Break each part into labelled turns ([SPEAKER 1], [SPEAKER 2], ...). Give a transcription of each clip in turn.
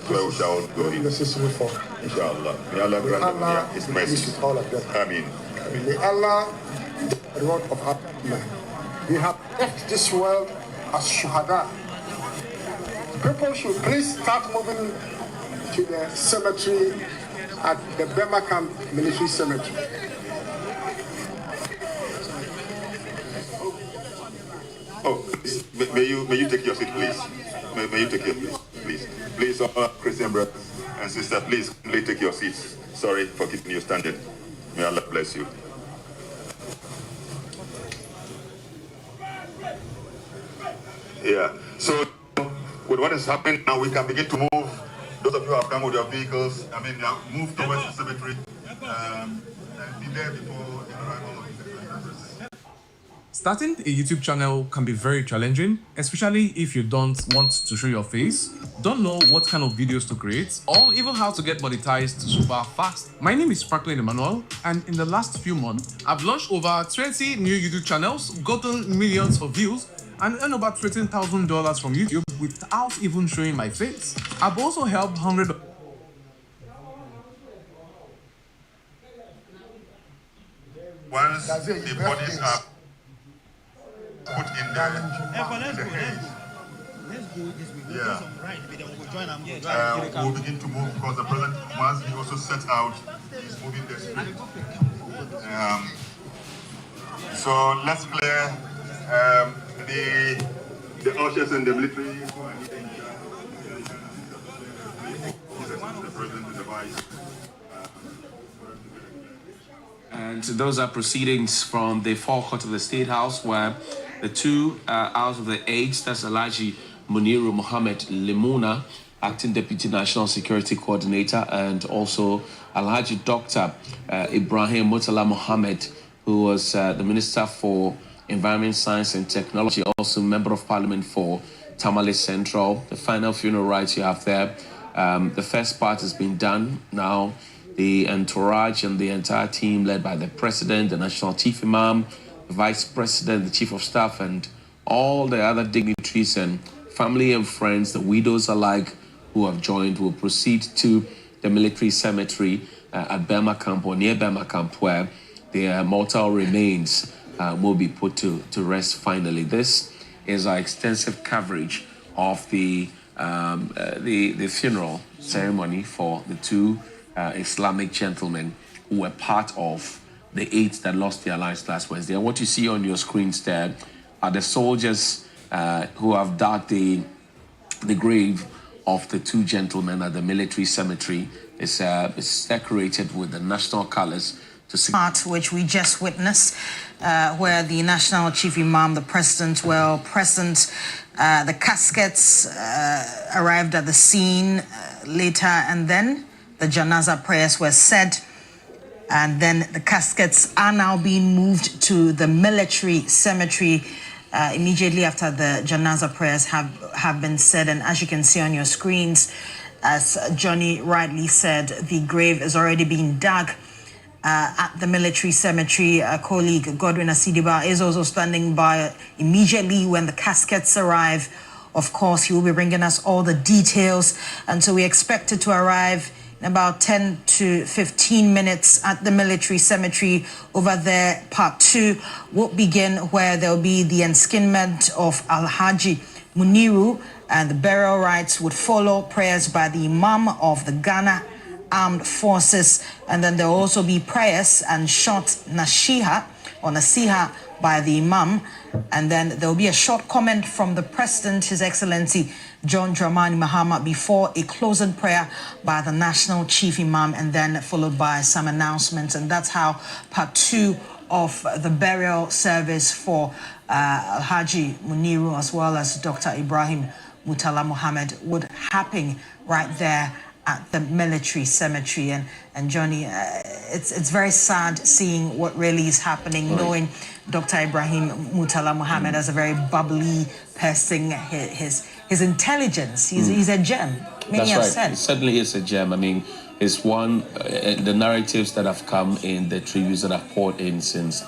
[SPEAKER 1] where we shall go in. Inshallah. May Allah grant His mercy. Ameen.
[SPEAKER 2] May Allah the reward of our man. We have left this world as shuhada. People should please start moving to the cemetery at the Bema Camp Military Cemetery.
[SPEAKER 1] Oh, may you take your seat, please? May you take your seat, please? Please, all Christian brothers and sisters, please kindly take your seats. Sorry for keeping you standing. May Allah bless you. Yeah. So, with what is happening now, we can begin to move. Those of you who have come with your vehicles, move towards the cemetery and be there before the arrival of the Secretary.
[SPEAKER 3] Starting a YouTube channel can be very challenging, especially if you don't want to show your face, don't know what kind of videos to create, or even how to get monetized super fast. My name is Franklin Emmanuel, and in the last few months, I've launched over 20 new YouTube channels, gotten millions of views, and earned over $13,000 from YouTube without even showing my face. I've also helped hundreds of
[SPEAKER 1] once the bodies are put in the haze, we'll begin to move because the president, once he also set out, he's moving the spirit. So let's clear the ushers and the military. The president and the vice.
[SPEAKER 4] And those are proceedings from the forecourt of the State House, where the two out of the eight, that's Alhaji Muniru Mohammed Limuna, Acting Deputy National Security Coordinator, and also Alhaji Dr. Ibrahim Mutala Mohammed, who was the Minister for Environment, Science and Technology, also Member of Parliament for Tamale Central. The final funeral rites you have there. The first part has been done. Now the entourage and the entire team led by the President, the National Chief Imam, the Vice President, the Chief of Staff, and all the other dignitaries and family and friends, the widows alike who have joined, will proceed to the military cemetery at Bema Camp, or near Bema Camp, where their mortal remains will be put to rest finally. This is our extensive coverage of the funeral ceremony for the two Islamic gentlemen who were part of the 8 that lost their lives last Wednesday. And what you see on your screens there are the soldiers who have dug the grave of the two gentlemen at the military cemetery. It's decorated with the national colors.
[SPEAKER 5] Part which we just witnessed, where the National Chief Imam, the President, were present. The caskets arrived at the scene later, and then the Janaza prayers were said, and then the caskets are now being moved to the military cemetery immediately after the Janaza prayers have been said. And as you can see on your screens, as Johnny rightly said, the grave is already being dug at the military cemetery. A colleague, Godwin Asidiba, is also standing by immediately when the caskets arrive. Of course, he will be bringing us all the details, and so we expect it to arrive in about 10 to 15 minutes at the military cemetery over there. Part 2 will begin, where there will be the enskinment of Alhaji Muniru, and the burial rites would follow, prayers by the Imam of the Ghana Armed Forces, and then there will also be prayers and short nasiha by the Imam, and then there will be a short comment from the President, His Excellency John Dramani Mahama, before a closing prayer by the National Chief Imam, and then followed by some announcements. And that's how part 2 of the burial service for Alhaji Muniru, as well as Dr. Ibrahim Mutala Mohammed, would happen right there at the military cemetery. And Johnny, it's very sad seeing what really is happening, knowing Dr. Ibrahim Mutala Mohammed as a very bubbly person. His intelligence, he's a gem. Many have said.
[SPEAKER 4] It certainly is a gem. I mean, it's one, the narratives that have come in, the tributes that have poured in since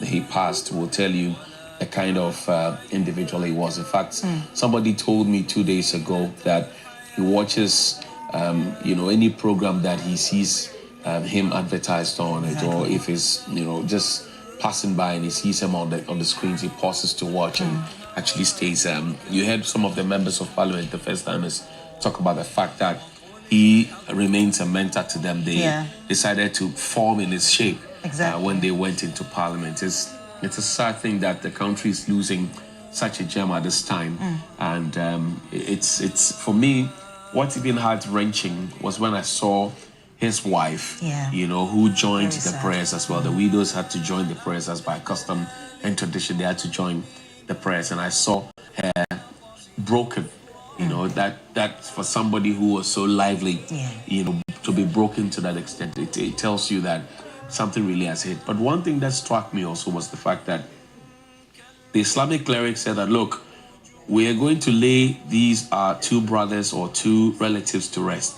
[SPEAKER 4] he passed will tell you the kind of individual he was. In fact, somebody told me 2 days ago that he watches any program that he sees him advertised on it, or if he's just passing by and he sees him on the screens, he pauses to watch and actually stays. You heard some of the members of parliament, the first timers, talk about the fact that he remains a mentor to them. They decided to form in his shape when they went into parliament. It's a sad thing that the country is losing such a gem at this time, and it's for me. What's even heart-wrenching was when I saw his wife, who joined the prayers as well. The widows had to join the prayers as by custom and tradition. They had to join the prayers, and I saw her broken. That for somebody who was so lively, to be broken to that extent, it tells you that something really has hit. But one thing that struck me also was the fact that the Islamic cleric said that, look, we are going to lay these two brothers or two relatives to rest.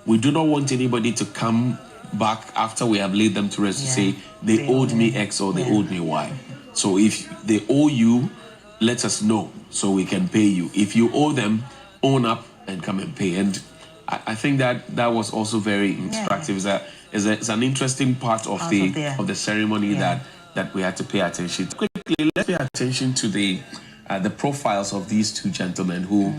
[SPEAKER 4] We do not want anybody to come back after we have laid them to rest to say they owed me X or they owed me Y. So if they owe you, let us know so we can pay you. If you owe them, own up and come and pay. And I think that was also very instructive. It's an interesting part of the ceremony that we had to pay attention to. Quickly, let's pay attention to the profiles of these two gentlemen who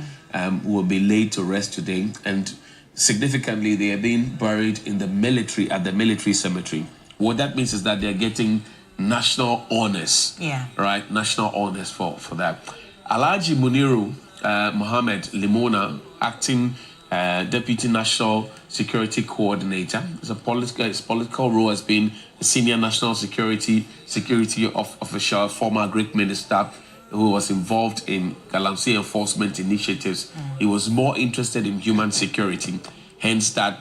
[SPEAKER 4] will be laid to rest today, and significantly they are being buried in the military at the military cemetery. What that means is that they're getting national honors, right? National honors for that. Alhaji Muniru Mohammed Limona, acting Deputy National Security Coordinator. His political role has been a senior national security official, former Greek minister, who was involved in Galamsey enforcement initiatives. He was more interested in human security, hence that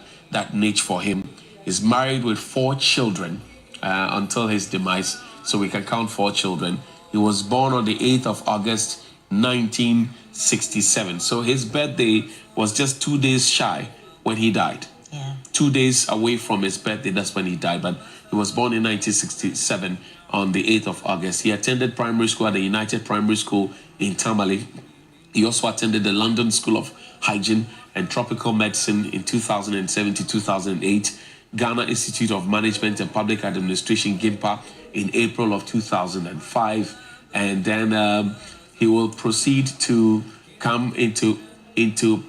[SPEAKER 4] niche for him. He's married with 4 children until his demise, so we can count 4 children. He was born on the 8th of August, 1967. So his birthday was just 2 days shy when he died. 2 days away from his birthday, that's when he died. But he was born in 1967 on the 8th of August. He attended primary school at the United Primary School in Tamale. He also attended the London School of Hygiene and Tropical Medicine in 2007 to 2008, Ghana Institute of Management and Public Administration, GIMPA, in April of 2005. And then he will proceed to come into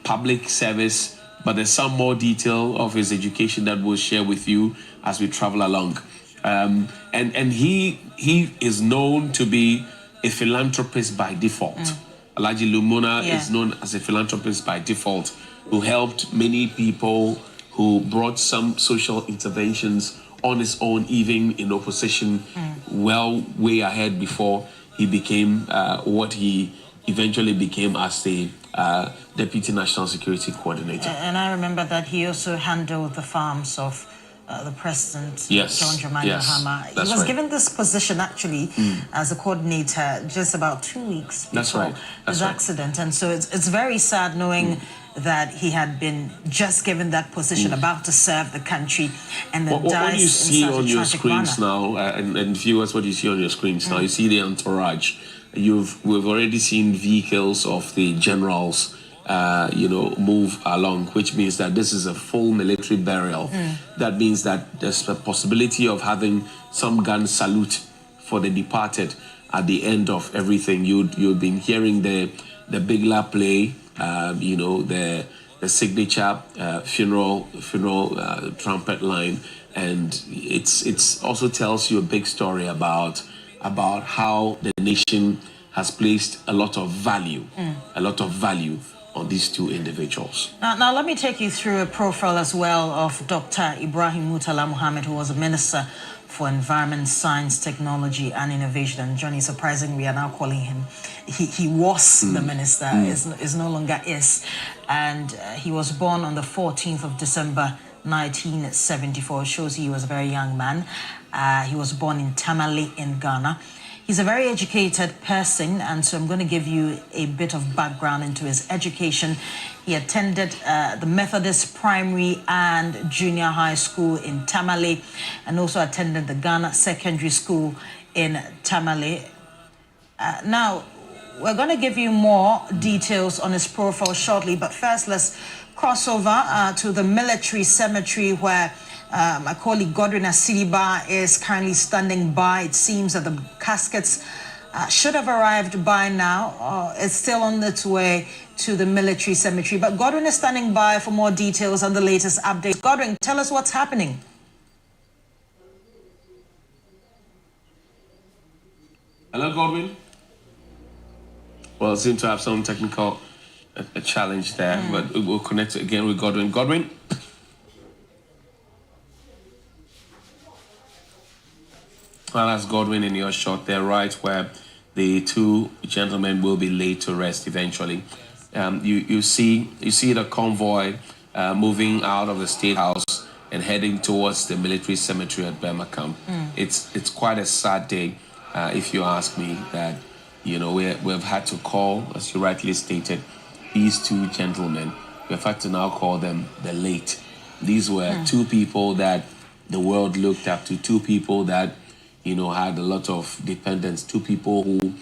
[SPEAKER 4] public service, but there's some more detail of his education that we'll share with you as we travel along. And he is known to be a philanthropist by default. Alhaji Lumuna is known as a philanthropist by default, who helped many people, who brought some social interventions on his own, even in opposition, way ahead before he became what he eventually became as the Deputy National Security Coordinator.
[SPEAKER 5] And I remember that he also handled the farms of the president, John Dramani Mahama. He was given this position actually as a coordinator just about 2 weeks before his accident. And so it's very sad knowing that he had been just given that position, about to serve the country, and then dies
[SPEAKER 4] what you see
[SPEAKER 5] in such
[SPEAKER 4] on
[SPEAKER 5] a
[SPEAKER 4] your
[SPEAKER 5] tragic
[SPEAKER 4] screens
[SPEAKER 5] manner.
[SPEAKER 4] now, and viewers, what you see on your screens now, you see the entourage. We've already seen vehicles of the generals move along, which means that this is a full military burial. That means that there's a possibility of having some gun salute for the departed at the end of everything. You've been hearing the Bigla play, the signature funeral trumpet line, and it's also tells you a big story about how the nation has placed a lot of value on these two individuals.
[SPEAKER 5] Now let me take you through a profile as well of Dr. Ibrahim Mutala Muhammad, who was a minister for Environment, Science, Technology and Innovation. And Johnny, surprisingly, we are now calling him, he was the minister, is no longer is. And he was born on the 14th of December, 1974. It shows he was a very young man. He was born in Tamale in Ghana. He's a very educated person, and so I'm going to give you a bit of background into his education. He attended the Methodist Primary and Junior High School in Tamale, and also attended the Ghana Secondary School in Tamale. Now, we're going to give you more details on his profile shortly, but first let's crossover to the military cemetery where my colleague Godwin Asiriba is currently standing by. It seems that the caskets should have arrived by now. It's still on its way to the military cemetery. But Godwin is standing by for more details on the latest updates. Godwin, tell us what's happening.
[SPEAKER 4] Hello, Godwin. Well, seem to have some technical a challenge there, but we'll connect again with Godwin. Godwin? Well, that's Godwin in your shot there, right where the two gentlemen will be laid to rest eventually. You see the convoy moving out of the State House and heading towards the military cemetery at Burma Camp. It's quite a sad day, if you ask me, that we've had to call, as you rightly stated, these two gentlemen. We've had to now call them the late. These were two people that the world looked up to, two people that had a lot of dependence, two people who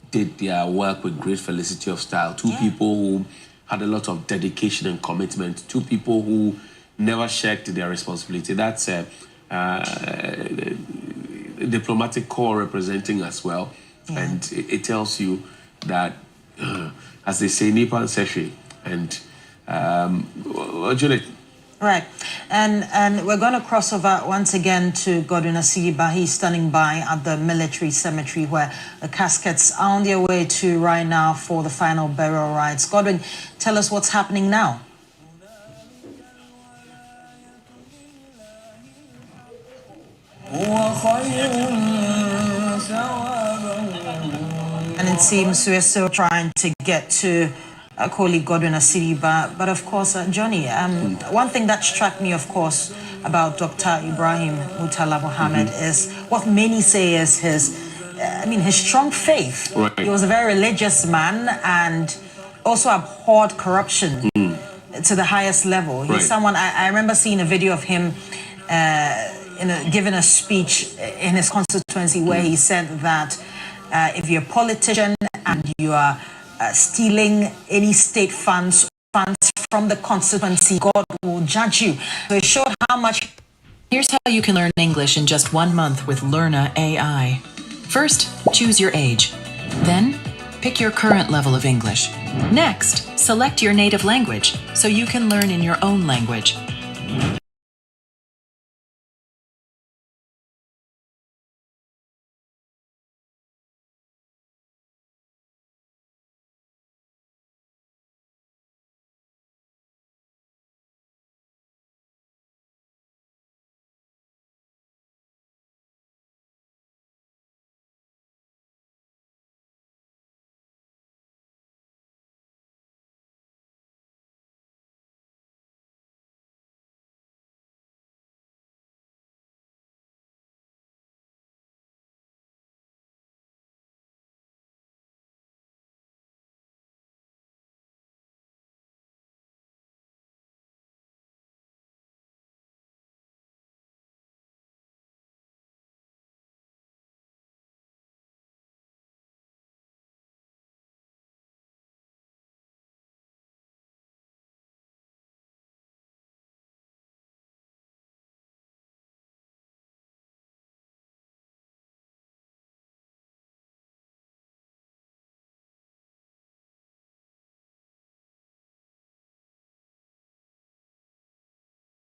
[SPEAKER 4] did their work with great felicity of style, two people who had a lot of dedication and commitment, two people who never shirked their responsibility. That's a diplomatic corps representing as well. And it tells you that, as they say, Nipa and Seshi, and Juliet.
[SPEAKER 5] Right, and we're going to cross over once again to Godwin Asiriba. He's standing by at the military cemetery where the caskets are on their way to right now for the final burial rites. Godwin, tell us what's happening now. And it seems we're still trying to get to colleague Godwin Asiriba. But of course, Johnny, one thing that struck me, of course, about Dr. Ibrahim Mutala Mohammed is what many say is his strong faith.
[SPEAKER 4] Right.
[SPEAKER 5] He was a very religious man and also abhorred corruption to the highest level. He's someone, I remember seeing a video of him giving a speech in his constituency where he said that if you're a politician and you are stealing any state funds from the constituency, God will judge you. So it showed how much.
[SPEAKER 6] Here's how you can learn English in just 1 month with Learna AI. First, choose your age. Then, pick your current level of English. Next, select your native language so you can learn in your own language.